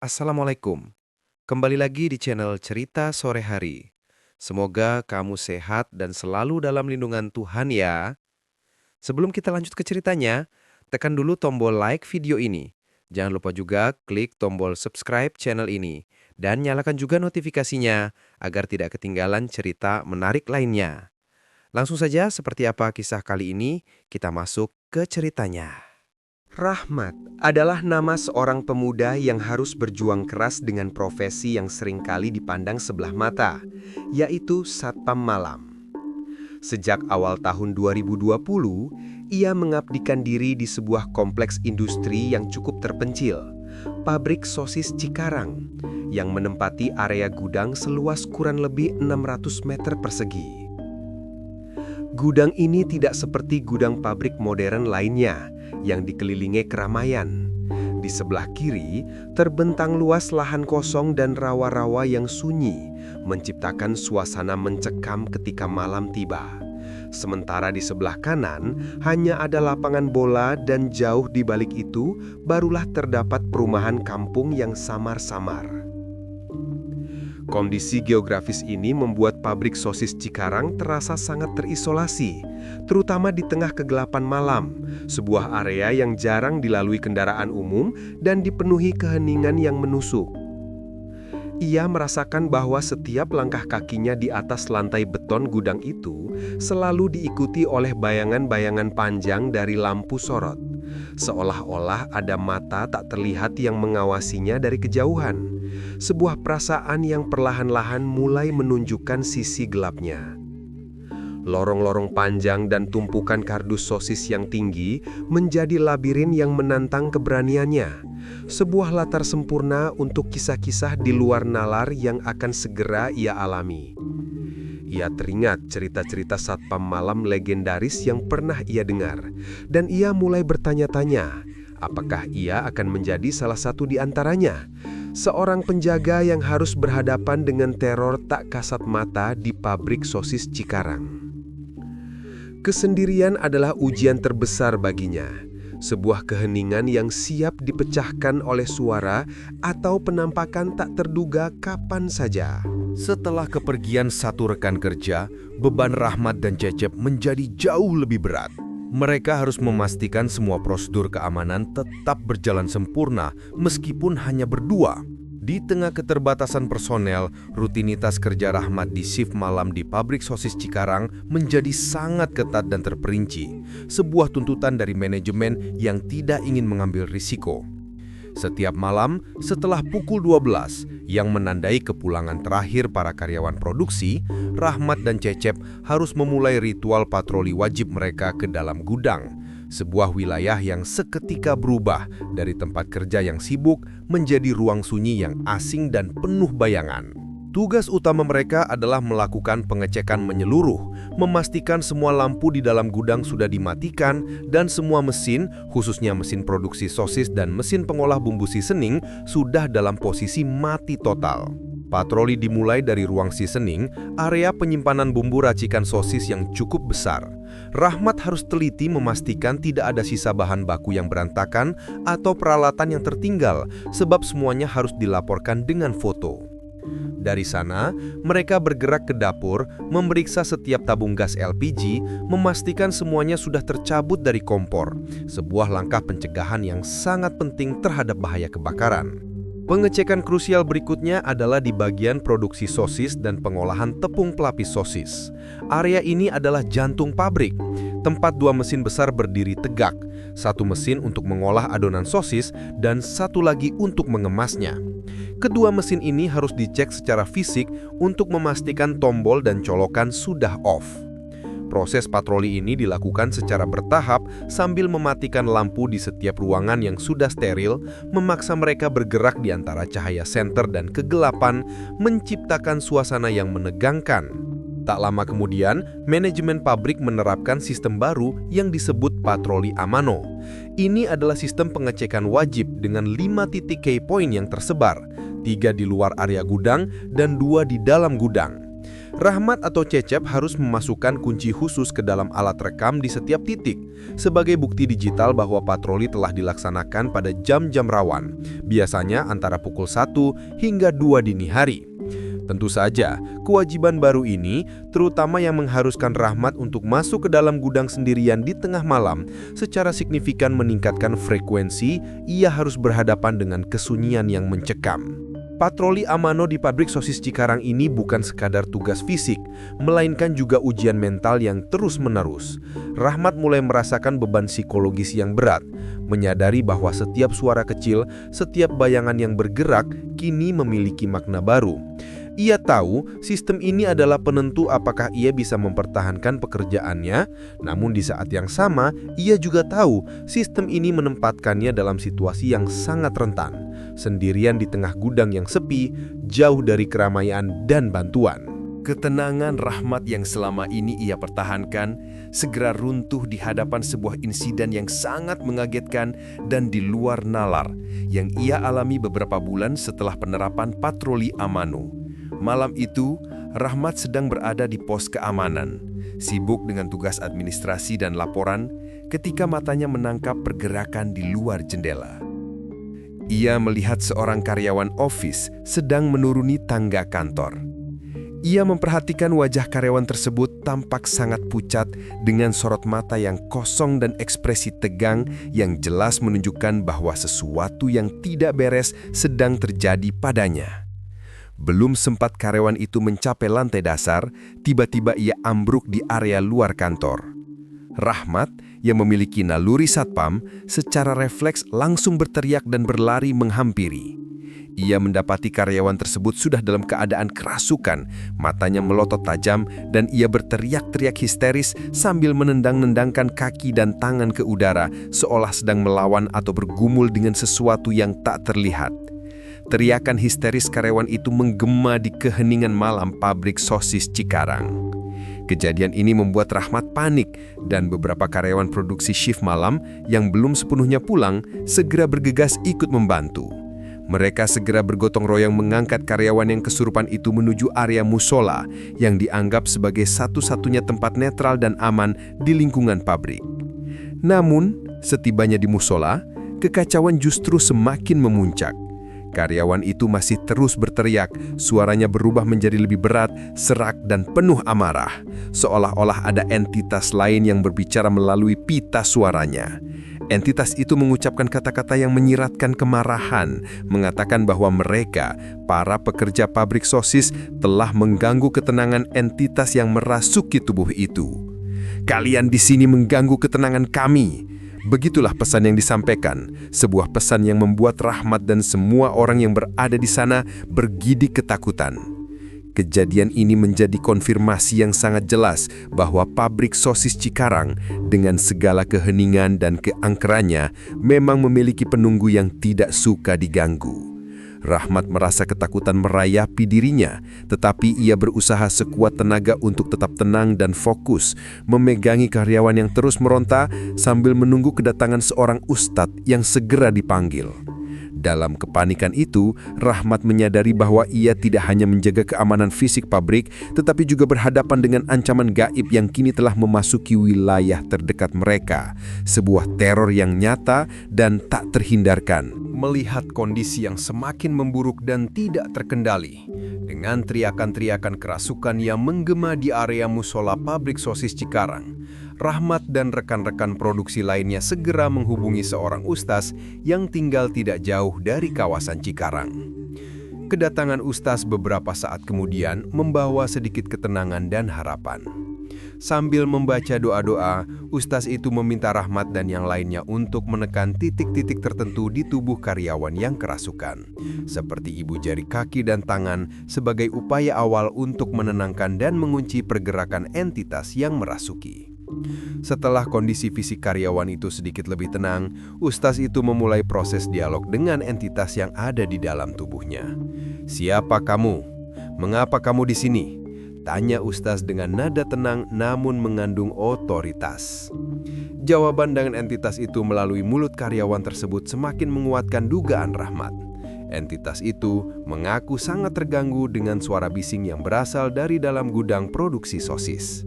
Assalamualaikum. Kembali lagi di channel Cerita Sore Hari. Semoga kamu sehat dan selalu dalam lindungan Tuhan ya. Sebelum kita lanjut ke ceritanya, tekan dulu tombol like video ini. Jangan lupa juga klik tombol subscribe channel ini. Dan nyalakan juga notifikasinya agar tidak ketinggalan cerita menarik lainnya. Langsung saja seperti apa kisah kali ini, kita masuk ke ceritanya. Rahmat adalah nama seorang pemuda yang harus berjuang keras dengan profesi yang seringkali dipandang sebelah mata, yaitu satpam malam. Sejak awal tahun 2020, ia mengabdikan diri di sebuah kompleks industri yang cukup terpencil, pabrik sosis Cikarang, yang menempati area gudang seluas kurang lebih 600 meter persegi. Gudang ini tidak seperti gudang pabrik modern lainnya yang dikelilingi keramaian. Di sebelah kiri, terbentang luas lahan kosong dan rawa-rawa yang sunyi, menciptakan suasana mencekam ketika malam tiba. Sementara di sebelah kanan, hanya ada lapangan bola dan jauh di balik itu, barulah terdapat perumahan kampung yang samar-samar. Kondisi geografis ini membuat pabrik sosis Cikarang terasa sangat terisolasi, terutama di tengah kegelapan malam, sebuah area yang jarang dilalui kendaraan umum dan dipenuhi keheningan yang menusuk. Ia merasakan bahwa setiap langkah kakinya di atas lantai beton gudang itu selalu diikuti oleh bayangan-bayangan panjang dari lampu sorot, seolah-olah ada mata tak terlihat yang mengawasinya dari kejauhan. Sebuah perasaan yang perlahan-lahan mulai menunjukkan sisi gelapnya. Lorong-lorong panjang dan tumpukan kardus sosis yang tinggi menjadi labirin yang menantang keberaniannya. Sebuah latar sempurna untuk kisah-kisah di luar nalar yang akan segera ia alami. Ia teringat cerita-cerita satpam malam legendaris yang pernah ia dengar, dan ia mulai bertanya-tanya, apakah ia akan menjadi salah satu di antaranya? Seorang penjaga yang harus berhadapan dengan teror tak kasat mata di pabrik sosis Cikarang. Kesendirian adalah ujian terbesar baginya, sebuah keheningan yang siap dipecahkan oleh suara atau penampakan tak terduga kapan saja. Setelah kepergian satu rekan kerja, beban Rahmat dan Cecep menjadi jauh lebih berat. Mereka harus memastikan semua prosedur keamanan tetap berjalan sempurna meskipun hanya berdua. Di tengah keterbatasan personel, rutinitas kerja Rahmat di shift malam di pabrik sosis Cikarang menjadi sangat ketat dan terperinci. Sebuah tuntutan dari manajemen yang tidak ingin mengambil risiko. Setiap malam setelah pukul 12 yang menandai kepulangan terakhir para karyawan produksi, Rahmat dan Cecep harus memulai ritual patroli wajib mereka ke dalam gudang. Sebuah wilayah yang seketika berubah dari tempat kerja yang sibuk menjadi ruang sunyi yang asing dan penuh bayangan. Tugas utama mereka adalah melakukan pengecekan menyeluruh, memastikan semua lampu di dalam gudang sudah dimatikan dan semua mesin, khususnya mesin produksi sosis dan mesin pengolah bumbu seasoning, sudah dalam posisi mati total. Patroli dimulai dari ruang seasoning, area penyimpanan bumbu racikan sosis yang cukup besar. Rahmat harus teliti memastikan tidak ada sisa bahan baku yang berantakan atau peralatan yang tertinggal, sebab semuanya harus dilaporkan dengan foto. Dari sana, mereka bergerak ke dapur, memeriksa setiap tabung gas LPG, memastikan semuanya sudah tercabut dari kompor, sebuah langkah pencegahan yang sangat penting terhadap bahaya kebakaran. Pengecekan krusial berikutnya adalah di bagian produksi sosis dan pengolahan tepung pelapis sosis. Area ini adalah jantung pabrik, tempat dua mesin besar berdiri tegak, satu mesin untuk mengolah adonan sosis dan satu lagi untuk mengemasnya. Kedua mesin ini harus dicek secara fisik untuk memastikan tombol dan colokan sudah off. Proses patroli ini dilakukan secara bertahap sambil mematikan lampu di setiap ruangan yang sudah steril, memaksa mereka bergerak di antara cahaya senter dan kegelapan, menciptakan suasana yang menegangkan. Tak lama kemudian, manajemen pabrik menerapkan sistem baru yang disebut patroli Amano. Ini adalah sistem pengecekan wajib dengan 5 titik key point yang tersebar, 3 di luar area gudang dan 2 di dalam gudang. Rahmat atau Cecep harus memasukkan kunci khusus ke dalam alat rekam di setiap titik, sebagai bukti digital bahwa patroli telah dilaksanakan pada jam-jam rawan, biasanya antara pukul 1 hingga 2 dini hari. Tentu saja, kewajiban baru ini, terutama yang mengharuskan Rahmat untuk masuk ke dalam gudang sendirian di tengah malam, secara signifikan meningkatkan frekuensi ia harus berhadapan dengan kesunyian yang mencekam. Patroli Amano di pabrik sosis Cikarang ini bukan sekadar tugas fisik, melainkan juga ujian mental yang terus-menerus. Rahmat mulai merasakan beban psikologis yang berat, menyadari bahwa setiap suara kecil, setiap bayangan yang bergerak, kini memiliki makna baru. Ia tahu sistem ini adalah penentu apakah ia bisa mempertahankan pekerjaannya, namun di saat yang sama, ia juga tahu sistem ini menempatkannya dalam situasi yang sangat rentan, sendirian di tengah gudang yang sepi, jauh dari keramaian dan bantuan. Ketenangan Rahmat yang selama ini ia pertahankan segera runtuh di hadapan sebuah insiden yang sangat mengagetkan dan di luar nalar yang ia alami beberapa bulan setelah penerapan patroli Amano. Malam itu, Rahmat sedang berada di pos keamanan, sibuk dengan tugas administrasi dan laporan ketika matanya menangkap pergerakan di luar jendela. Ia melihat seorang karyawan office sedang menuruni tangga kantor. Ia memperhatikan wajah karyawan tersebut tampak sangat pucat dengan sorot mata yang kosong dan ekspresi tegang yang jelas menunjukkan bahwa sesuatu yang tidak beres sedang terjadi padanya. Belum sempat karyawan itu mencapai lantai dasar, tiba-tiba ia ambruk di area luar kantor. Rahmat, yang memiliki naluri satpam, secara refleks langsung berteriak dan berlari menghampiri. Ia mendapati karyawan tersebut sudah dalam keadaan kerasukan, matanya melotot tajam, dan ia berteriak-teriak histeris sambil menendang-nendangkan kaki dan tangan ke udara, seolah sedang melawan atau bergumul dengan sesuatu yang tak terlihat. Teriakan histeris karyawan itu menggema di keheningan malam pabrik sosis Cikarang. Kejadian ini membuat Rahmat panik dan beberapa karyawan produksi shift malam yang belum sepenuhnya pulang segera bergegas ikut membantu. Mereka segera bergotong royong mengangkat karyawan yang kesurupan itu menuju area musola yang dianggap sebagai satu-satunya tempat netral dan aman di lingkungan pabrik. Namun, setibanya di musola, kekacauan justru semakin memuncak. Karyawan itu masih terus berteriak, suaranya berubah menjadi lebih berat, serak, dan penuh amarah. Seolah-olah ada entitas lain yang berbicara melalui pita suaranya. Entitas itu mengucapkan kata-kata yang menyiratkan kemarahan, mengatakan bahwa mereka, para pekerja pabrik sosis, telah mengganggu ketenangan entitas yang merasuki tubuh itu. "Kalian di sini mengganggu ketenangan kami." Begitulah pesan yang disampaikan, sebuah pesan yang membuat Rahmat dan semua orang yang berada di sana bergidik ketakutan. Kejadian ini menjadi konfirmasi yang sangat jelas bahwa pabrik sosis Cikarang dengan segala keheningan dan keangkerannya memang memiliki penunggu yang tidak suka diganggu. Rahmat merasa ketakutan merayapi dirinya, tetapi ia berusaha sekuat tenaga untuk tetap tenang dan fokus, memegangi karyawan yang terus meronta sambil menunggu kedatangan seorang ustadz yang segera dipanggil. Dalam kepanikan itu, Rahmat menyadari bahwa ia tidak hanya menjaga keamanan fisik pabrik, tetapi juga berhadapan dengan ancaman gaib yang kini telah memasuki wilayah terdekat mereka. Sebuah teror yang nyata dan tak terhindarkan. Melihat kondisi yang semakin memburuk dan tidak terkendali, dengan teriakan-teriakan kerasukan yang menggema di area musola pabrik sosis Cikarang, Rahmat dan rekan-rekan produksi lainnya segera menghubungi seorang ustaz yang tinggal tidak jauh dari kawasan Cikarang. Kedatangan ustaz beberapa saat kemudian membawa sedikit ketenangan dan harapan. Sambil membaca doa-doa, ustaz itu meminta Rahmat dan yang lainnya untuk menekan titik-titik tertentu di tubuh karyawan yang kerasukan, seperti ibu jari kaki dan tangan, sebagai upaya awal untuk menenangkan dan mengunci pergerakan entitas yang merasuki. Setelah kondisi fisik karyawan itu sedikit lebih tenang, ustaz itu memulai proses dialog dengan entitas yang ada di dalam tubuhnya. "Siapa kamu? Mengapa kamu di sini?" tanya ustaz dengan nada tenang namun mengandung otoritas. Jawaban dengan entitas itu melalui mulut karyawan tersebut semakin menguatkan dugaan Rahmat. Entitas itu mengaku sangat terganggu dengan suara bising yang berasal dari dalam gudang produksi sosis.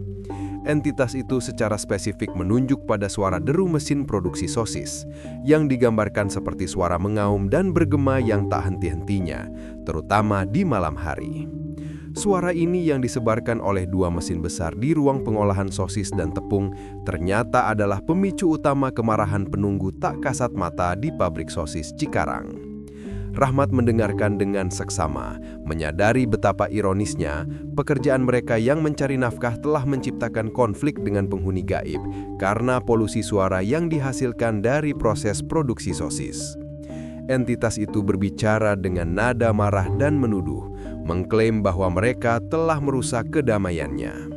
Entitas itu secara spesifik menunjuk pada suara deru mesin produksi sosis, yang digambarkan seperti suara mengaum dan bergema yang tak henti-hentinya, terutama di malam hari. Suara ini yang disebarkan oleh dua mesin besar di ruang pengolahan sosis dan tepung ternyata adalah pemicu utama kemarahan penunggu tak kasat mata di pabrik sosis Cikarang. Rahmat mendengarkan dengan seksama, menyadari betapa ironisnya pekerjaan mereka yang mencari nafkah telah menciptakan konflik dengan penghuni gaib karena polusi suara yang dihasilkan dari proses produksi sosis. Entitas itu berbicara dengan nada marah dan menuduh, mengklaim bahwa mereka telah merusak kedamaiannya.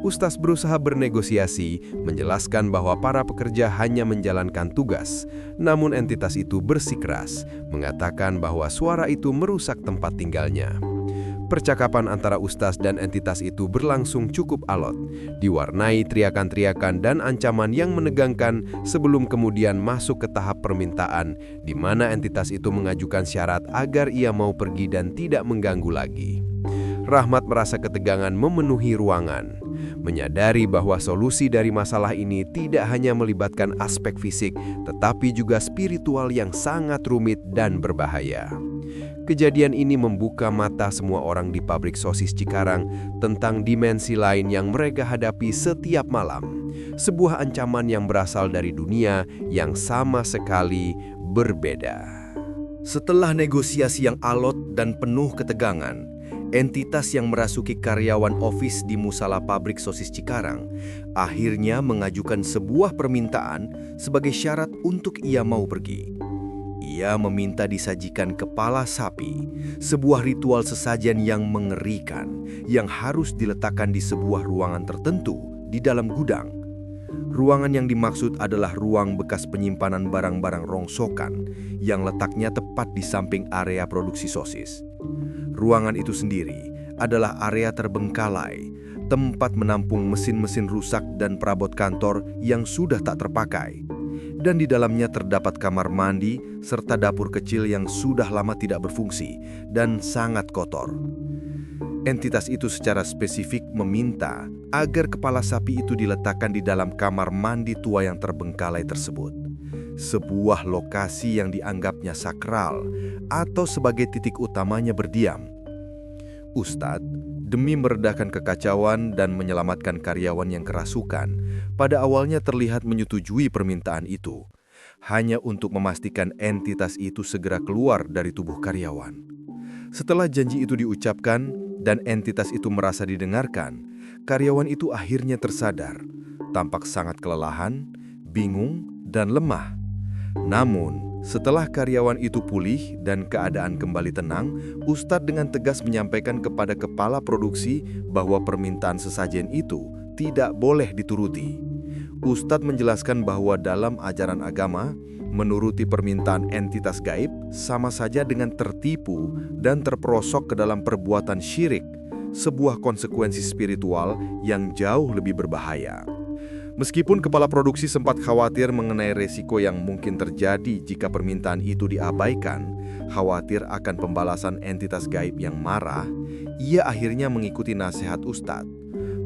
Ustaz berusaha bernegosiasi, menjelaskan bahwa para pekerja hanya menjalankan tugas. Namun entitas itu bersikeras, mengatakan bahwa suara itu merusak tempat tinggalnya. Percakapan antara Ustaz dan entitas itu berlangsung cukup alot, diwarnai teriakan-teriakan dan ancaman yang menegangkan sebelum kemudian masuk ke tahap permintaan, di mana entitas itu mengajukan syarat agar ia mau pergi dan tidak mengganggu lagi. Rahmat merasa ketegangan memenuhi ruangan, menyadari bahwa solusi dari masalah ini tidak hanya melibatkan aspek fisik, tetapi juga spiritual yang sangat rumit dan berbahaya. Kejadian ini membuka mata semua orang di pabrik sosis Cikarang tentang dimensi lain yang mereka hadapi setiap malam. Sebuah ancaman yang berasal dari dunia yang sama sekali berbeda. Setelah negosiasi yang alot dan penuh ketegangan, entitas yang merasuki karyawan ofis di musala pabrik sosis Cikarang akhirnya mengajukan sebuah permintaan sebagai syarat untuk ia mau pergi. Ia meminta disajikan kepala sapi, sebuah ritual sesajen yang mengerikan yang harus diletakkan di sebuah ruangan tertentu di dalam gudang. Ruangan yang dimaksud adalah ruang bekas penyimpanan barang-barang rongsokan yang letaknya tepat di samping area produksi sosis. Ruangan itu sendiri adalah area terbengkalai, tempat menampung mesin-mesin rusak dan perabot kantor yang sudah tak terpakai. Dan di dalamnya terdapat kamar mandi serta dapur kecil yang sudah lama tidak berfungsi dan sangat kotor. Entitas itu secara spesifik meminta agar kepala sapi itu diletakkan di dalam kamar mandi tua yang terbengkalai tersebut. Sebuah lokasi yang dianggapnya sakral atau sebagai titik utamanya berdiam. Ustadz, demi meredakan kekacauan dan menyelamatkan karyawan yang kerasukan, pada awalnya terlihat menyetujui permintaan itu, hanya untuk memastikan entitas itu segera keluar dari tubuh karyawan. Setelah janji itu diucapkan dan entitas itu merasa didengarkan, karyawan itu akhirnya tersadar, tampak sangat kelelahan, bingung, dan lemah. Namun, setelah karyawan itu pulih dan keadaan kembali tenang, Ustadz dengan tegas menyampaikan kepada kepala produksi bahwa permintaan sesajen itu tidak boleh dituruti. Ustadz menjelaskan bahwa dalam ajaran agama, menuruti permintaan entitas gaib sama saja dengan tertipu dan terperosok ke dalam perbuatan syirik, sebuah konsekuensi spiritual yang jauh lebih berbahaya. Meskipun kepala produksi sempat khawatir mengenai resiko yang mungkin terjadi jika permintaan itu diabaikan, khawatir akan pembalasan entitas gaib yang marah, ia akhirnya mengikuti nasihat Ustadz.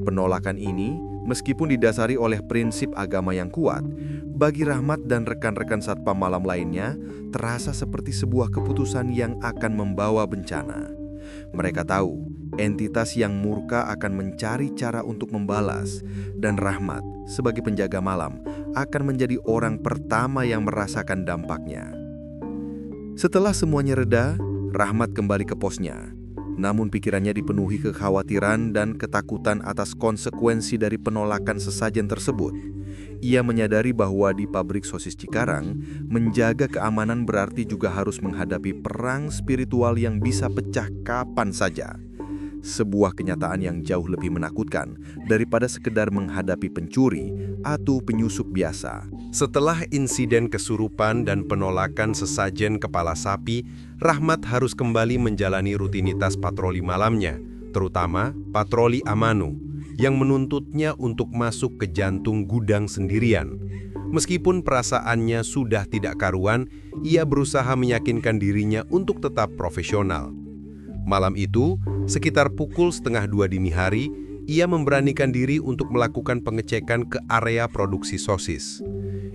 Penolakan ini, meskipun didasari oleh prinsip agama yang kuat, bagi Rahmat dan rekan-rekan satpam malam lainnya, terasa seperti sebuah keputusan yang akan membawa bencana. Mereka tahu, entitas yang murka akan mencari cara untuk membalas, dan Rahmat, sebagai penjaga malam, akan menjadi orang pertama yang merasakan dampaknya. Setelah semuanya reda, Rahmat kembali ke posnya. Namun pikirannya dipenuhi kekhawatiran dan ketakutan atas konsekuensi dari penolakan sesajen tersebut. Ia menyadari bahwa di pabrik sosis Cikarang, menjaga keamanan berarti juga harus menghadapi perang spiritual yang bisa pecah kapan saja. Sebuah kenyataan yang jauh lebih menakutkan daripada sekedar menghadapi pencuri atau penyusup biasa. Setelah insiden kesurupan dan penolakan sesajen kepala sapi, Rahmat harus kembali menjalani rutinitas patroli malamnya, terutama patroli Amanu, yang menuntutnya untuk masuk ke jantung gudang sendirian. Meskipun perasaannya sudah tidak karuan, ia berusaha meyakinkan dirinya untuk tetap profesional. Malam itu, sekitar pukul 1:30 dini hari, ia memberanikan diri untuk melakukan pengecekan ke area produksi sosis.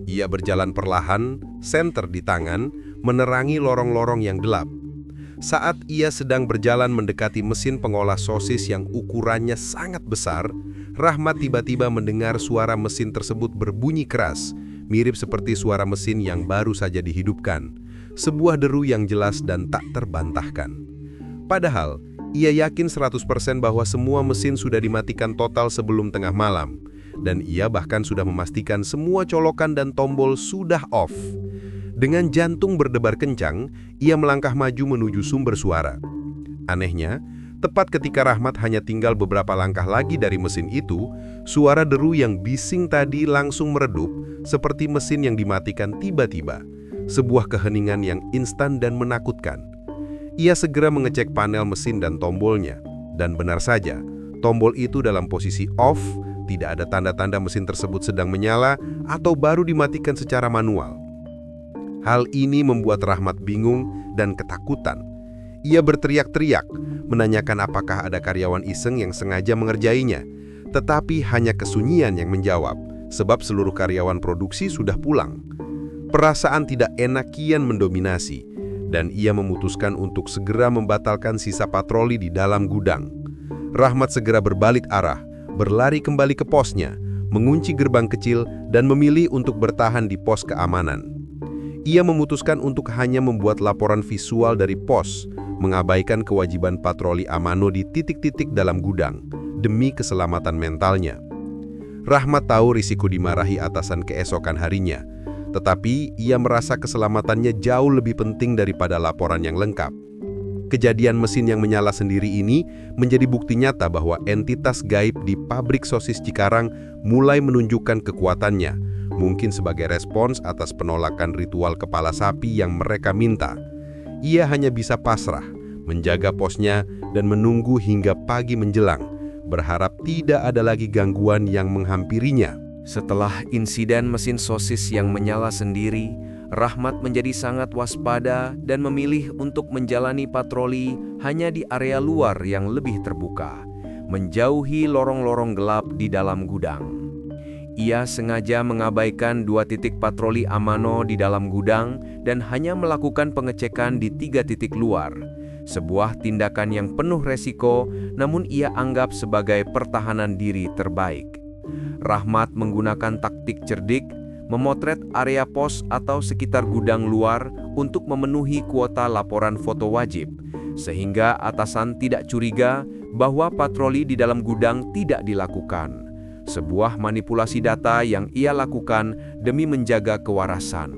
Ia berjalan perlahan, senter di tangan, menerangi lorong-lorong yang gelap. Saat ia sedang berjalan mendekati mesin pengolah sosis yang ukurannya sangat besar, Rahmat tiba-tiba mendengar suara mesin tersebut berbunyi keras, mirip seperti suara mesin yang baru saja dihidupkan. Sebuah deru yang jelas dan tak terbantahkan. Padahal, ia yakin 100% bahwa semua mesin sudah dimatikan total sebelum tengah malam. Dan ia bahkan sudah memastikan semua colokan dan tombol sudah off. Dengan jantung berdebar kencang, ia melangkah maju menuju sumber suara. Anehnya, tepat ketika Rahmat hanya tinggal beberapa langkah lagi dari mesin itu, suara deru yang bising tadi langsung meredup seperti mesin yang dimatikan tiba-tiba. Sebuah keheningan yang instan dan menakutkan. Ia segera mengecek panel mesin dan tombolnya. Dan benar saja, tombol itu dalam posisi off, tidak ada tanda-tanda mesin tersebut sedang menyala atau baru dimatikan secara manual. Hal ini membuat Rahmat bingung dan ketakutan. Ia berteriak-teriak, menanyakan apakah ada karyawan iseng yang sengaja mengerjainya. Tetapi hanya kesunyian yang menjawab, sebab seluruh karyawan produksi sudah pulang. Perasaan tidak enak kian mendominasi, dan ia memutuskan untuk segera membatalkan sisa patroli di dalam gudang. Rahmat segera berbalik arah, berlari kembali ke posnya, mengunci gerbang kecil, dan memilih untuk bertahan di pos keamanan. Ia memutuskan untuk hanya membuat laporan visual dari pos, mengabaikan kewajiban patroli amano di titik-titik dalam gudang, demi keselamatan mentalnya. Rahmat tahu risiko dimarahi atasan keesokan harinya, tetapi ia merasa keselamatannya jauh lebih penting daripada laporan yang lengkap. Kejadian mesin yang menyala sendiri ini menjadi bukti nyata bahwa entitas gaib di pabrik sosis Cikarang mulai menunjukkan kekuatannya, mungkin sebagai respons atas penolakan ritual kepala sapi yang mereka minta. Ia hanya bisa pasrah, menjaga posnya, dan menunggu hingga pagi menjelang, berharap tidak ada lagi gangguan yang menghampirinya. Setelah insiden mesin sosis yang menyala sendiri, Rahmat menjadi sangat waspada dan memilih untuk menjalani patroli hanya di area luar yang lebih terbuka, menjauhi lorong-lorong gelap di dalam gudang. Ia sengaja mengabaikan 2 titik patroli amano di dalam gudang dan hanya melakukan pengecekan di 3 titik luar. Sebuah tindakan yang penuh resiko, namun ia anggap sebagai pertahanan diri terbaik. Rahmat menggunakan taktik cerdik, memotret area pos atau sekitar gudang luar untuk memenuhi kuota laporan foto wajib, sehingga atasan tidak curiga bahwa patroli di dalam gudang tidak dilakukan. Sebuah manipulasi data yang ia lakukan demi menjaga kewarasan.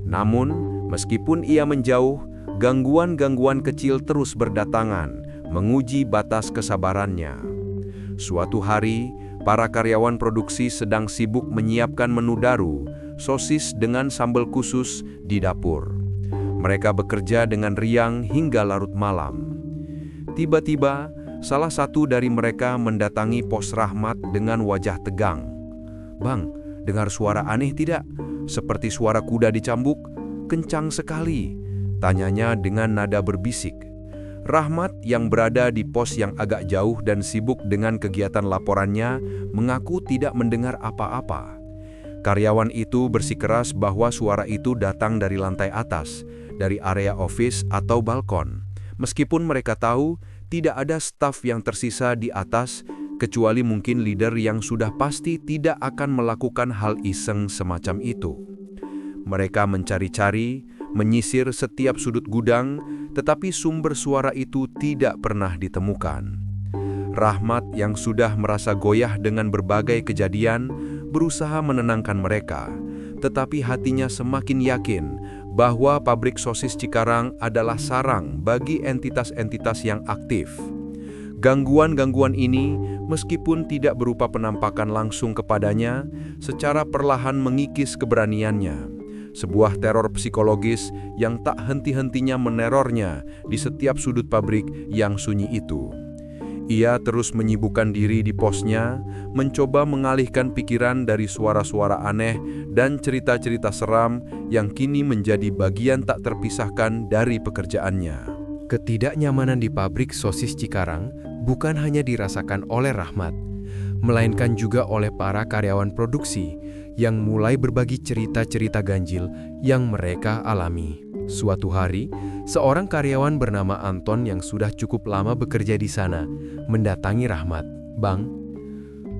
Namun, meskipun ia menjauh, gangguan-gangguan kecil terus berdatangan, menguji batas kesabarannya. Suatu hari, para karyawan produksi sedang sibuk menyiapkan menu daru, sosis dengan sambal khusus di dapur. Mereka bekerja dengan riang hingga larut malam. Tiba-tiba, salah satu dari mereka mendatangi pos Rahmat dengan wajah tegang. "Bang, dengar suara aneh tidak? Seperti suara kuda dicambuk? Kencang sekali," tanyanya dengan nada berbisik. Rahmat yang berada di pos yang agak jauh dan sibuk dengan kegiatan laporannya mengaku tidak mendengar apa-apa. Karyawan itu bersikeras bahwa suara itu datang dari lantai atas, dari area office atau balkon. Meskipun mereka tahu tidak ada staf yang tersisa di atas, kecuali mungkin leader yang sudah pasti tidak akan melakukan hal iseng semacam itu. Mereka mencari-cari, menyisir setiap sudut gudang, tetapi sumber suara itu tidak pernah ditemukan. Rahmat yang sudah merasa goyah dengan berbagai kejadian, berusaha menenangkan mereka, tetapi hatinya semakin yakin bahwa pabrik sosis Cikarang adalah sarang bagi entitas-entitas yang aktif. Gangguan-gangguan ini, meskipun tidak berupa penampakan langsung kepadanya, secara perlahan mengikis keberaniannya. Sebuah teror psikologis yang tak henti-hentinya menerornya di setiap sudut pabrik yang sunyi itu. Ia terus menyibukkan diri di posnya, mencoba mengalihkan pikiran dari suara-suara aneh dan cerita-cerita seram yang kini menjadi bagian tak terpisahkan dari pekerjaannya. Ketidaknyamanan di pabrik sosis Cikarang bukan hanya dirasakan oleh Rahmat, melainkan juga oleh para karyawan produksi yang mulai berbagi cerita-cerita ganjil yang mereka alami. Suatu hari, seorang karyawan bernama Anton yang sudah cukup lama bekerja di sana mendatangi Rahmat. "Bang,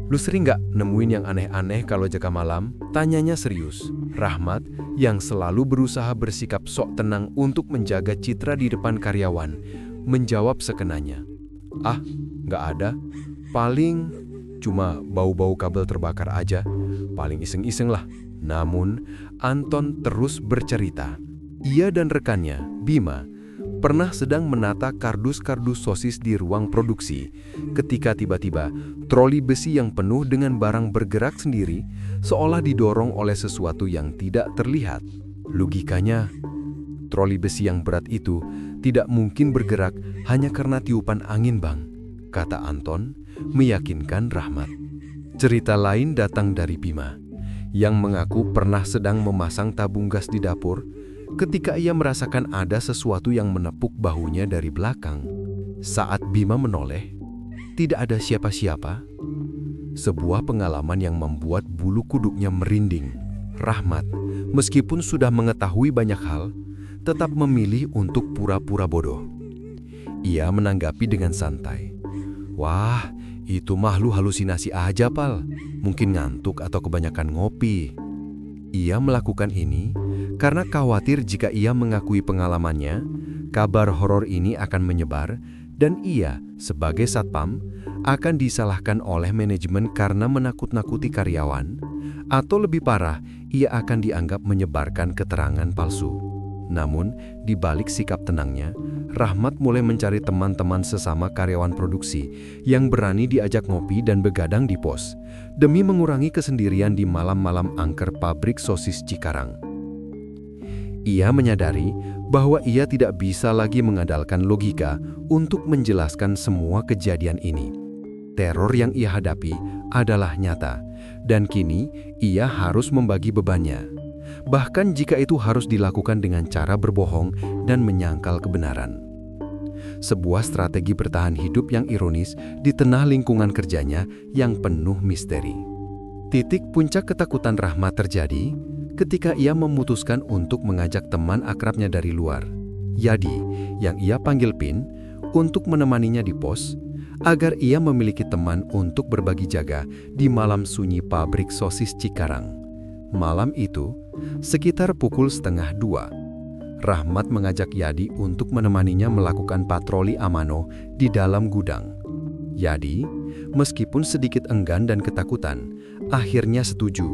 lu sering nggak nemuin yang aneh-aneh kalau jaga malam?" Tanyanya serius. Rahmat yang selalu berusaha bersikap sok tenang untuk menjaga citra di depan karyawan menjawab sekenanya. "Ah, nggak ada. Paling cuma bau-bau kabel terbakar aja. Paling iseng-iseng lah." Namun, Anton terus bercerita. Ia dan rekannya, Bima, pernah sedang menata kardus-kardus sosis di ruang produksi ketika tiba-tiba troli besi yang penuh dengan barang bergerak sendiri seolah didorong oleh sesuatu yang tidak terlihat. Logikanya, troli besi yang berat itu tidak mungkin bergerak hanya karena tiupan angin, Bang, kata Anton, meyakinkan Rahmat. Cerita lain datang dari Bima, yang mengaku pernah sedang memasang tabung gas di dapur ketika ia merasakan ada sesuatu yang menepuk bahunya dari belakang. Saat Bima menoleh, tidak ada siapa-siapa. Sebuah pengalaman yang membuat bulu kuduknya merinding. Rahmat, meskipun sudah mengetahui banyak hal, tetap memilih untuk pura-pura bodoh. Ia menanggapi dengan santai. "Wah, itu mah lu halusinasi aja, Pal. Mungkin ngantuk atau kebanyakan ngopi." Ia melakukan ini karena khawatir jika ia mengakui pengalamannya, kabar horor ini akan menyebar dan ia, sebagai satpam, akan disalahkan oleh manajemen karena menakut-nakuti karyawan, atau lebih parah, ia akan dianggap menyebarkan keterangan palsu. Namun, di balik sikap tenangnya, Rahmat mulai mencari teman-teman sesama karyawan produksi yang berani diajak ngopi dan begadang di pos, demi mengurangi kesendirian di malam-malam angker pabrik sosis Cikarang. Ia menyadari bahwa ia tidak bisa lagi mengandalkan logika untuk menjelaskan semua kejadian ini. Teror yang ia hadapi adalah nyata, dan kini ia harus membagi bebannya. Bahkan jika itu harus dilakukan dengan cara berbohong dan menyangkal kebenaran. Sebuah strategi bertahan hidup yang ironis di tengah lingkungan kerjanya yang penuh misteri. Titik puncak ketakutan Rahmat terjadi ketika ia memutuskan untuk mengajak teman akrabnya dari luar, Yadi, yang ia panggil Pin, untuk menemaninya di pos, agar ia memiliki teman untuk berbagi jaga di malam sunyi pabrik sosis Cikarang. Malam itu, sekitar pukul 1:30, Rahmat mengajak Yadi untuk menemaninya melakukan patroli amano di dalam gudang. Yadi, meskipun sedikit enggan dan ketakutan, akhirnya setuju.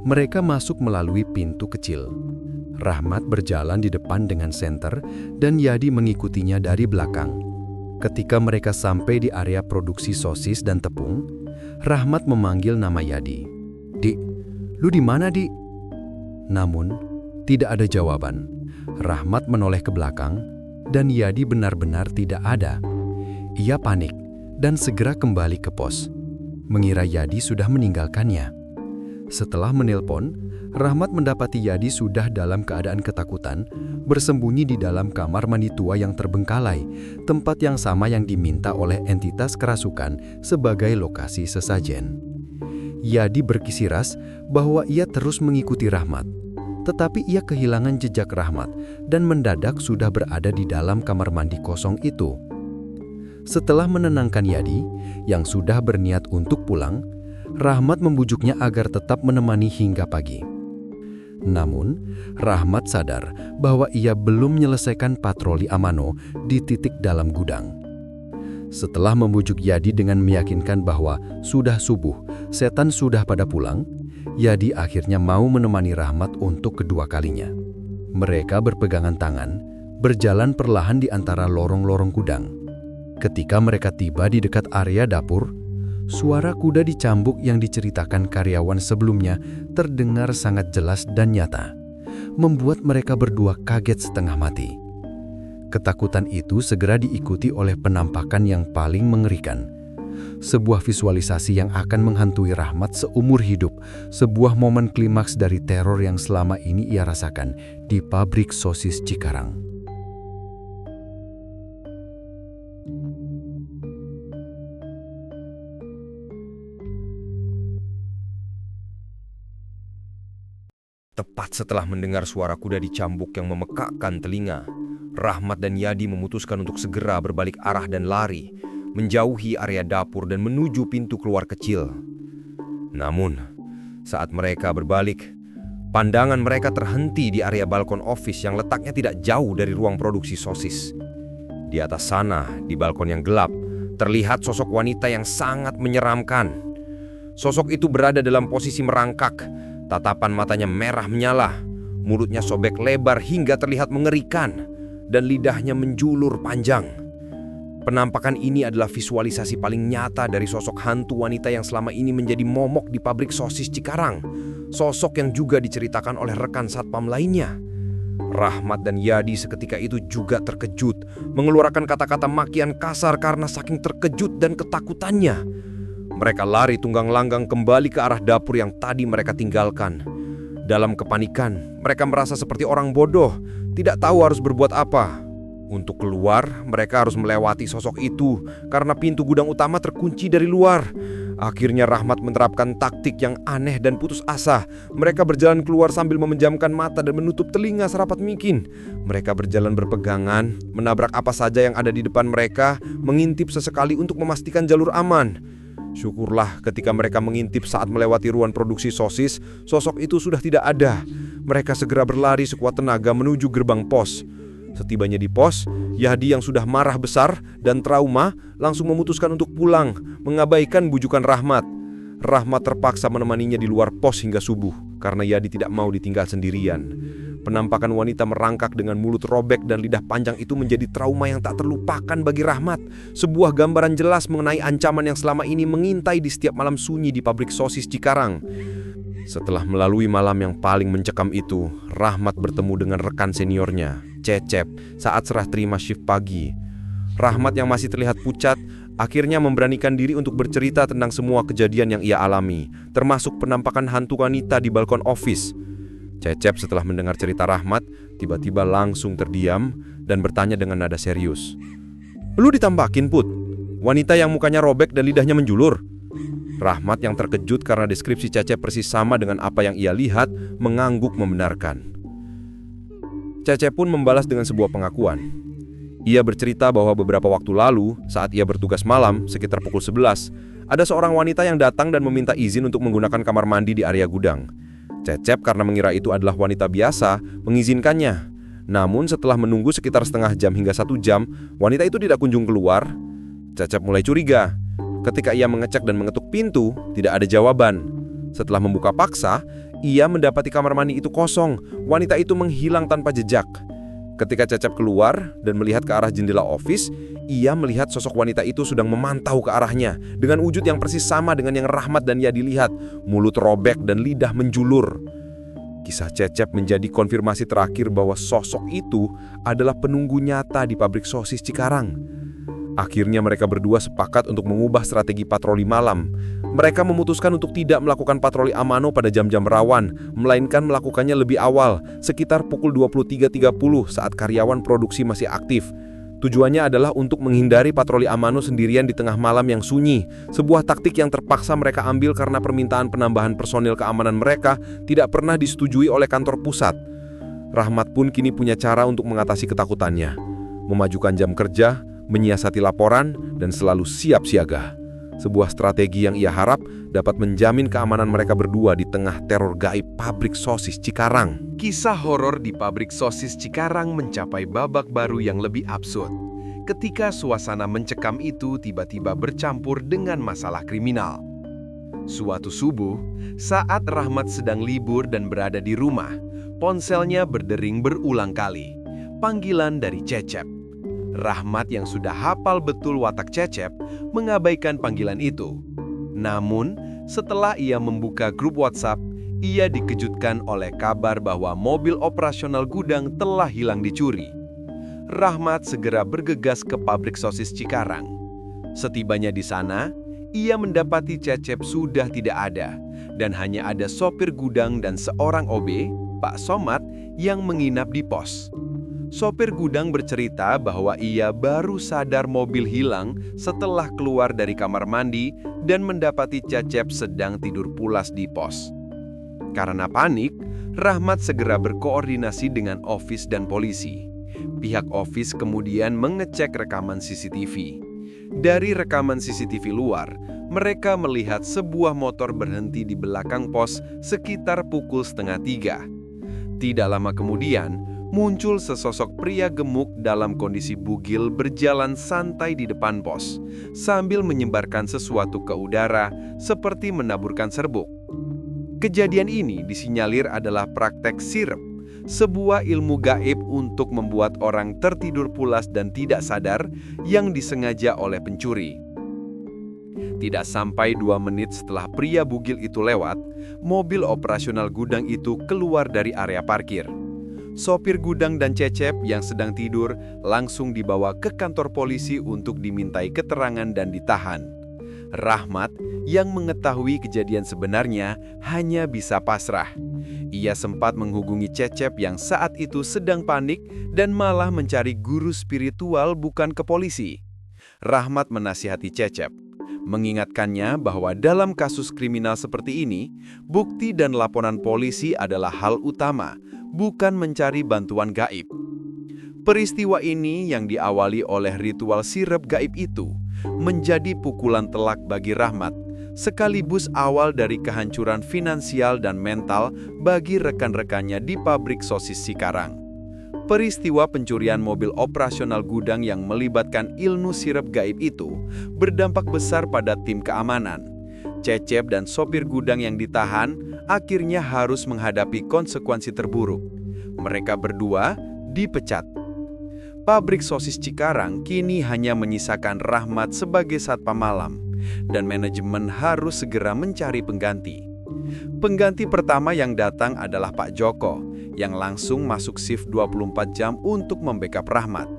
Mereka masuk melalui pintu kecil. Rahmat berjalan di depan dengan senter dan Yadi mengikutinya dari belakang. Ketika mereka sampai di area produksi sosis dan tepung, Rahmat memanggil nama Yadi. "Dik, lu di mana, Dik?" Namun, tidak ada jawaban. Rahmat menoleh ke belakang dan Yadi benar-benar tidak ada. Ia panik dan segera kembali ke pos, mengira Yadi sudah meninggalkannya. Setelah menelpon, Rahmat mendapati Yadi sudah dalam keadaan ketakutan, bersembunyi di dalam kamar mandi tua yang terbengkalai, tempat yang sama yang diminta oleh entitas kerasukan sebagai lokasi sesajen. Yadi berkisiras bahwa ia terus mengikuti Rahmat, tetapi ia kehilangan jejak Rahmat dan mendadak sudah berada di dalam kamar mandi kosong itu. Setelah menenangkan Yadi, yang sudah berniat untuk pulang, Rahmat membujuknya agar tetap menemani hingga pagi. Namun, Rahmat sadar bahwa ia belum menyelesaikan patroli amano di titik dalam gudang. Setelah membujuk Yadi dengan meyakinkan bahwa sudah subuh, setan sudah pada pulang, Yadi akhirnya mau menemani Rahmat untuk kedua kalinya. Mereka berpegangan tangan, berjalan perlahan di antara lorong-lorong gudang. Ketika mereka tiba di dekat area dapur, suara kuda dicambuk yang diceritakan karyawan sebelumnya terdengar sangat jelas dan nyata, membuat mereka berdua kaget setengah mati. Ketakutan itu segera diikuti oleh penampakan yang paling mengerikan. Sebuah visualisasi yang akan menghantui Rahmat seumur hidup, sebuah momen klimaks dari teror yang selama ini ia rasakan di pabrik sosis Cikarang. Tepat setelah mendengar suara kuda dicambuk yang memekakkan telinga, Rahmat dan Yadi memutuskan untuk segera berbalik arah dan lari, menjauhi area dapur dan menuju pintu keluar kecil. Namun, saat mereka berbalik, pandangan mereka terhenti di area balkon office yang letaknya tidak jauh dari ruang produksi sosis. Di atas sana, di balkon yang gelap, terlihat sosok wanita yang sangat menyeramkan. Sosok itu berada dalam posisi merangkak, tatapan matanya merah menyala, mulutnya sobek lebar hingga terlihat mengerikan, dan lidahnya menjulur panjang. Penampakan ini adalah visualisasi paling nyata dari sosok hantu wanita yang selama ini menjadi momok di pabrik sosis Cikarang. Sosok yang juga diceritakan oleh rekan satpam lainnya. Rahmat dan Yadi seketika itu juga terkejut, mengeluarkan kata-kata makian kasar karena saking terkejut dan ketakutannya. Mereka lari tunggang langgang kembali ke arah dapur yang tadi mereka tinggalkan. Dalam kepanikan, mereka merasa seperti orang bodoh, tidak tahu harus berbuat apa. Untuk keluar, mereka harus melewati sosok itu karena pintu gudang utama terkunci dari luar. Akhirnya Rahmat menerapkan taktik yang aneh dan putus asa. Mereka berjalan keluar sambil memejamkan mata dan menutup telinga serapat mungkin. Mereka berjalan berpegangan, menabrak apa saja yang ada di depan mereka, mengintip sesekali untuk memastikan jalur aman. Syukurlah ketika mereka mengintip saat melewati ruang produksi sosis, sosok itu sudah tidak ada. Mereka segera berlari sekuat tenaga menuju gerbang pos. Setibanya di pos, Yadi yang sudah marah besar dan trauma langsung memutuskan untuk pulang, mengabaikan bujukan Rahmat. Rahmat terpaksa menemaninya di luar pos hingga subuh, karena Yadi tidak mau ditinggal sendirian. Penampakan wanita merangkak dengan mulut robek dan lidah panjang itu menjadi trauma yang tak terlupakan bagi Rahmat. Sebuah gambaran jelas mengenai ancaman yang selama ini mengintai di setiap malam sunyi di pabrik sosis Cikarang. Setelah melalui malam yang paling mencekam itu, Rahmat bertemu dengan rekan seniornya, Cecep, saat serah terima shift pagi. Rahmat yang masih terlihat pucat, akhirnya memberanikan diri untuk bercerita tentang semua kejadian yang ia alami, termasuk penampakan hantu wanita di balkon office. Cecep setelah mendengar cerita Rahmat, tiba-tiba langsung terdiam dan bertanya dengan nada serius. "Lu ditambakin, Put? Wanita yang mukanya robek dan lidahnya menjulur?" Rahmat yang terkejut karena deskripsi Cecep persis sama dengan apa yang ia lihat, mengangguk membenarkan. Cecep pun membalas dengan sebuah pengakuan. Ia bercerita bahwa beberapa waktu lalu, saat ia bertugas malam, sekitar pukul 11, ada seorang wanita yang datang dan meminta izin untuk menggunakan kamar mandi di area gudang. Cecep karena mengira itu adalah wanita biasa, mengizinkannya. Namun setelah menunggu sekitar setengah jam hingga 1 jam, wanita itu tidak kunjung keluar. Cecep mulai curiga. Ketika ia mengecek dan mengetuk pintu, tidak ada jawaban. Setelah membuka paksa, ia mendapati kamar mandi itu kosong. Wanita itu menghilang tanpa jejak. Ketika Cecep keluar dan melihat ke arah jendela office, ia melihat sosok wanita itu sedang memantau ke arahnya dengan wujud yang persis sama dengan yang Rahmat dan Yadi lihat, mulut robek dan lidah menjulur. Kisah Cecep menjadi konfirmasi terakhir bahwa sosok itu adalah penunggu nyata di pabrik sosis Cikarang. Akhirnya mereka berdua sepakat untuk mengubah strategi patroli malam. Mereka memutuskan untuk tidak melakukan patroli amano pada jam-jam rawan, melainkan melakukannya lebih awal, sekitar pukul 23.30 saat karyawan produksi masih aktif. Tujuannya adalah untuk menghindari patroli amano sendirian di tengah malam yang sunyi, sebuah taktik yang terpaksa mereka ambil karena permintaan penambahan personil keamanan mereka tidak pernah disetujui oleh kantor pusat. Rahmat pun kini punya cara untuk mengatasi ketakutannya, memajukan jam kerja, menyiasati laporan, dan selalu siap siaga. Sebuah strategi yang ia harap dapat menjamin keamanan mereka berdua di tengah teror gaib pabrik sosis Cikarang. Kisah horor di pabrik sosis Cikarang mencapai babak baru yang lebih absurd. Ketika suasana mencekam itu tiba-tiba bercampur dengan masalah kriminal. Suatu subuh, saat Rahmat sedang libur dan berada di rumah, ponselnya berdering berulang kali. Panggilan dari Cecep. Rahmat yang sudah hafal betul watak Cecep mengabaikan panggilan itu. Namun, setelah ia membuka grup WhatsApp, ia dikejutkan oleh kabar bahwa mobil operasional gudang telah hilang dicuri. Rahmat segera bergegas ke pabrik sosis Cikarang. Setibanya di sana, ia mendapati Cecep sudah tidak ada, dan hanya ada sopir gudang dan seorang OB, Pak Somad, yang menginap di pos. Sopir gudang bercerita bahwa ia baru sadar mobil hilang setelah keluar dari kamar mandi dan mendapati Cecep sedang tidur pulas di pos. Karena panik, Rahmat segera berkoordinasi dengan Office dan polisi. Pihak Office kemudian mengecek rekaman CCTV. Dari rekaman CCTV luar, mereka melihat sebuah motor berhenti di belakang pos sekitar pukul 2:30. Tidak lama kemudian, muncul sesosok pria gemuk dalam kondisi bugil berjalan santai di depan pos, sambil menyebarkan sesuatu ke udara seperti menaburkan serbuk. Kejadian ini disinyalir adalah praktek sirep, sebuah ilmu gaib untuk membuat orang tertidur pulas dan tidak sadar yang disengaja oleh pencuri. Tidak sampai 2 menit setelah pria bugil itu lewat, mobil operasional gudang itu keluar dari area parkir. Sopir gudang dan Cecep yang sedang tidur langsung dibawa ke kantor polisi untuk dimintai keterangan dan ditahan. Rahmat yang mengetahui kejadian sebenarnya hanya bisa pasrah. Ia sempat menghubungi Cecep yang saat itu sedang panik dan malah mencari guru spiritual bukan ke polisi. Rahmat menasihati Cecep, mengingatkannya bahwa dalam kasus kriminal seperti ini, bukti dan laporan polisi adalah hal utama, bukan mencari bantuan gaib. Peristiwa ini yang diawali oleh ritual sirep gaib itu menjadi pukulan telak bagi Rahmat, sekaligus awal dari kehancuran finansial dan mental bagi rekan-rekannya di pabrik sosis Cikarang. Peristiwa pencurian mobil operasional gudang yang melibatkan ilmu sirep gaib itu berdampak besar pada tim keamanan. Cecep dan sopir gudang yang ditahan akhirnya harus menghadapi konsekuensi terburuk. Mereka berdua dipecat. Pabrik sosis Cikarang kini hanya menyisakan Rahmat sebagai satpam malam, dan manajemen harus segera mencari pengganti. Pengganti pertama yang datang adalah Pak Joko, yang langsung masuk shift 24 jam untuk membackup Rahmat.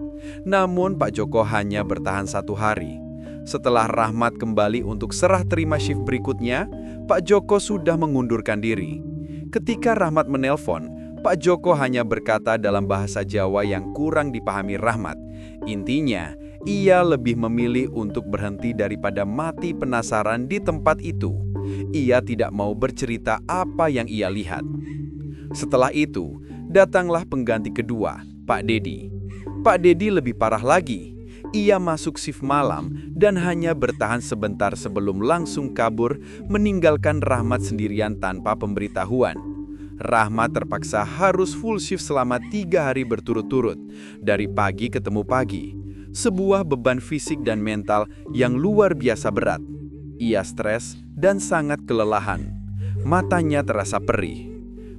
Namun Pak Joko hanya bertahan 1 hari. Setelah Rahmat kembali untuk serah terima shift berikutnya, Pak Joko sudah mengundurkan diri. Ketika Rahmat menelpon, Pak Joko hanya berkata dalam bahasa Jawa yang kurang dipahami Rahmat. Intinya, ia lebih memilih untuk berhenti daripada mati penasaran di tempat itu. Ia tidak mau bercerita apa yang ia lihat. Setelah itu, datanglah pengganti kedua, Pak Dedi. Pak Dedi lebih parah lagi. Ia masuk shift malam dan hanya bertahan sebentar sebelum langsung kabur, meninggalkan Rahmat sendirian tanpa pemberitahuan. Rahmat terpaksa harus full shift selama 3 hari berturut-turut, dari pagi ketemu pagi. Sebuah beban fisik dan mental yang luar biasa berat. Ia stres dan sangat kelelahan. Matanya terasa perih.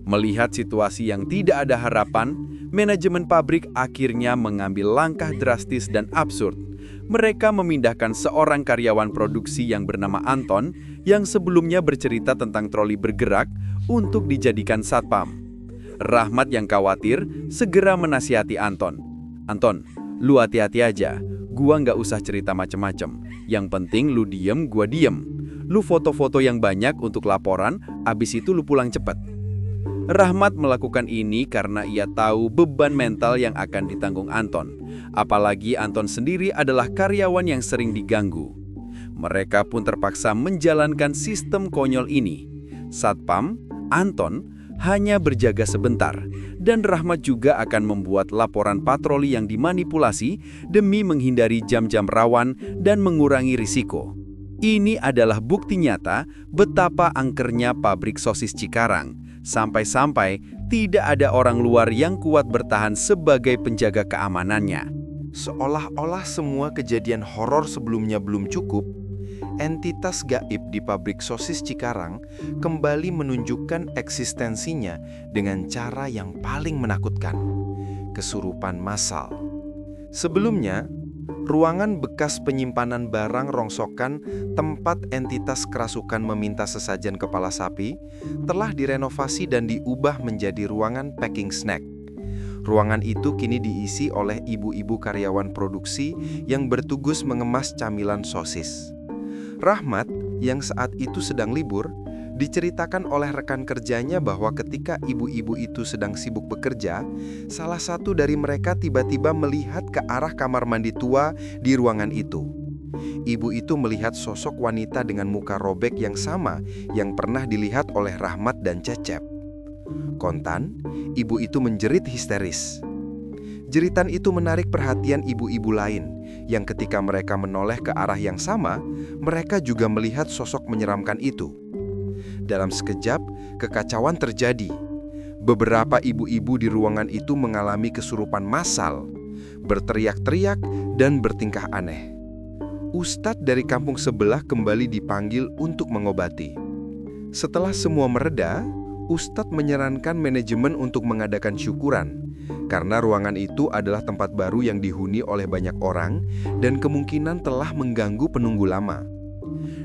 Melihat situasi yang tidak ada harapan, manajemen pabrik akhirnya mengambil langkah drastis dan absurd. Mereka memindahkan seorang karyawan produksi yang bernama Anton, yang sebelumnya bercerita tentang troli bergerak, untuk dijadikan satpam. Rahmat yang khawatir segera menasihati Anton. "Anton, lu hati-hati aja. Gua nggak usah cerita macem-macem. Yang penting lu diem, gua diem. Lu foto-foto yang banyak untuk laporan, abis itu lu pulang cepet." Rahmat melakukan ini karena ia tahu beban mental yang akan ditanggung Anton. Apalagi Anton sendiri adalah karyawan yang sering diganggu. Mereka pun terpaksa menjalankan sistem konyol ini. Satpam, Anton, hanya berjaga sebentar, dan Rahmat juga akan membuat laporan patroli yang dimanipulasi demi menghindari jam-jam rawan dan mengurangi risiko. Ini adalah bukti nyata betapa angkernya pabrik sosis Cikarang, sampai-sampai tidak ada orang luar yang kuat bertahan sebagai penjaga keamanannya. Seolah-olah semua kejadian horor sebelumnya belum cukup, entitas gaib di pabrik sosis Cikarang kembali menunjukkan eksistensinya dengan cara yang paling menakutkan: kesurupan massal. Sebelumnya, ruangan bekas penyimpanan barang rongsokan tempat entitas kerasukan meminta sesajen kepala sapi telah direnovasi dan diubah menjadi ruangan packing snack. Ruangan itu kini diisi oleh ibu-ibu karyawan produksi yang bertugas mengemas camilan sosis. Rahmat, yang saat itu sedang libur, diceritakan oleh rekan kerjanya bahwa ketika ibu-ibu itu sedang sibuk bekerja, salah satu dari mereka tiba-tiba melihat ke arah kamar mandi tua di ruangan itu. Ibu itu melihat sosok wanita dengan muka robek yang sama yang pernah dilihat oleh Rahmat dan Cecep. Kontan, ibu itu menjerit histeris. Jeritan itu menarik perhatian ibu-ibu lain, yang ketika mereka menoleh ke arah yang sama, mereka juga melihat sosok menyeramkan itu. Dalam sekejap, kekacauan terjadi. Beberapa ibu-ibu di ruangan itu mengalami kesurupan massal, berteriak-teriak dan bertingkah aneh. Ustadz dari kampung sebelah kembali dipanggil untuk mengobati. Setelah semua mereda, Ustadz menyarankan manajemen untuk mengadakan syukuran, karena ruangan itu adalah tempat baru yang dihuni oleh banyak orang dan kemungkinan telah mengganggu penunggu lama.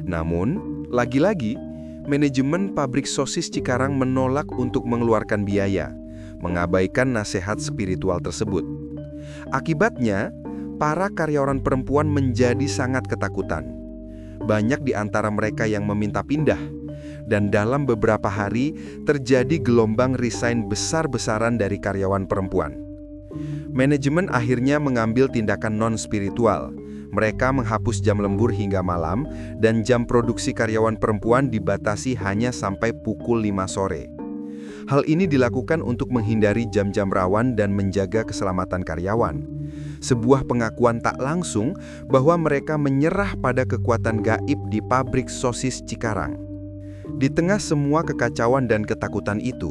Namun, lagi-lagi, manajemen pabrik sosis Cikarang menolak untuk mengeluarkan biaya, mengabaikan nasihat spiritual tersebut. Akibatnya, para karyawan perempuan menjadi sangat ketakutan. Banyak di antara mereka yang meminta pindah, dan dalam beberapa hari terjadi gelombang resign besar-besaran dari karyawan perempuan. Manajemen akhirnya mengambil tindakan non-spiritual. Mereka menghapus jam lembur hingga malam, dan jam produksi karyawan perempuan dibatasi hanya sampai pukul 5 sore. Hal ini dilakukan untuk menghindari jam-jam rawan dan menjaga keselamatan karyawan. Sebuah pengakuan tak langsung bahwa mereka menyerah pada kekuatan gaib di pabrik sosis Cikarang. Di tengah semua kekacauan dan ketakutan itu,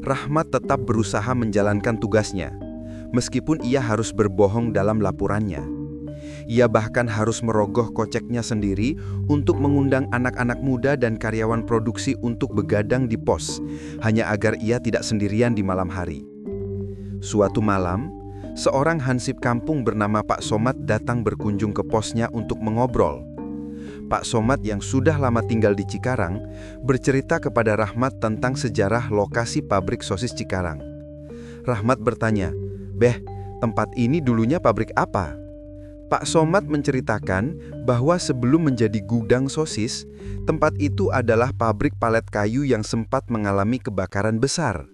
Rahmat tetap berusaha menjalankan tugasnya, meskipun ia harus berbohong dalam laporannya. Ia bahkan harus merogoh koceknya sendiri untuk mengundang anak-anak muda dan karyawan produksi untuk begadang di pos, hanya agar ia tidak sendirian di malam hari. Suatu malam, seorang hansip kampung bernama Pak Somad datang berkunjung ke posnya untuk mengobrol. Pak Somad yang sudah lama tinggal di Cikarang bercerita kepada Rahmat tentang sejarah lokasi pabrik sosis Cikarang. Rahmat bertanya, "Beh, tempat ini dulunya pabrik apa?" Pak Somad menceritakan bahwa sebelum menjadi gudang sosis, tempat itu adalah pabrik palet kayu yang sempat mengalami kebakaran besar.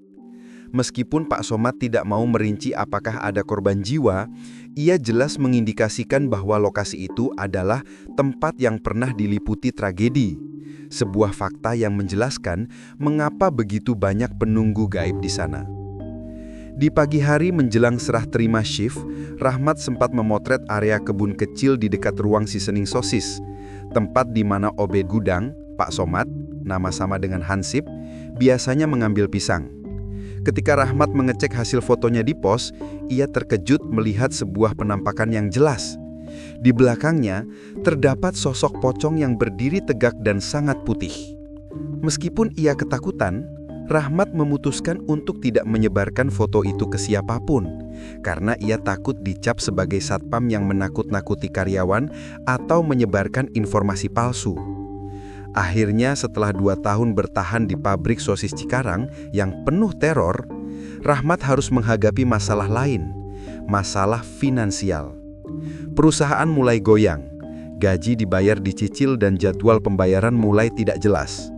Meskipun Pak Somad tidak mau merinci apakah ada korban jiwa, ia jelas mengindikasikan bahwa lokasi itu adalah tempat yang pernah diliputi tragedi. Sebuah fakta yang menjelaskan mengapa begitu banyak penunggu gaib di sana. Di pagi hari menjelang serah terima shift, Rahmat sempat memotret area kebun kecil di dekat ruang seasoning sosis, tempat di mana OB gudang, Pak Somad, nama sama dengan Hansip, biasanya mengambil pisang. Ketika Rahmat mengecek hasil fotonya di pos, ia terkejut melihat sebuah penampakan yang jelas. Di belakangnya, terdapat sosok pocong yang berdiri tegak dan sangat putih. Meskipun ia ketakutan, Rahmat memutuskan untuk tidak menyebarkan foto itu ke siapapun, karena ia takut dicap sebagai satpam yang menakut-nakuti karyawan atau menyebarkan informasi palsu. Akhirnya setelah 2 tahun bertahan di pabrik sosis Cikarang yang penuh teror, Rahmat harus menghadapi masalah lain, masalah finansial. Perusahaan mulai goyang, gaji dibayar dicicil dan jadwal pembayaran mulai tidak jelas.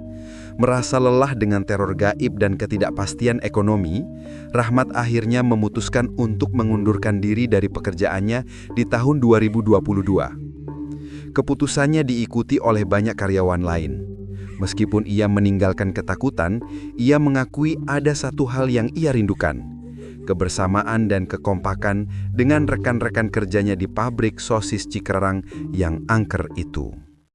Merasa lelah dengan teror gaib dan ketidakpastian ekonomi, Rahmat akhirnya memutuskan untuk mengundurkan diri dari pekerjaannya di tahun 2022. Keputusannya diikuti oleh banyak karyawan lain. Meskipun ia meninggalkan ketakutan, ia mengakui ada satu hal yang ia rindukan: kebersamaan dan kekompakan dengan rekan-rekan kerjanya di pabrik sosis Cikarang yang angker itu.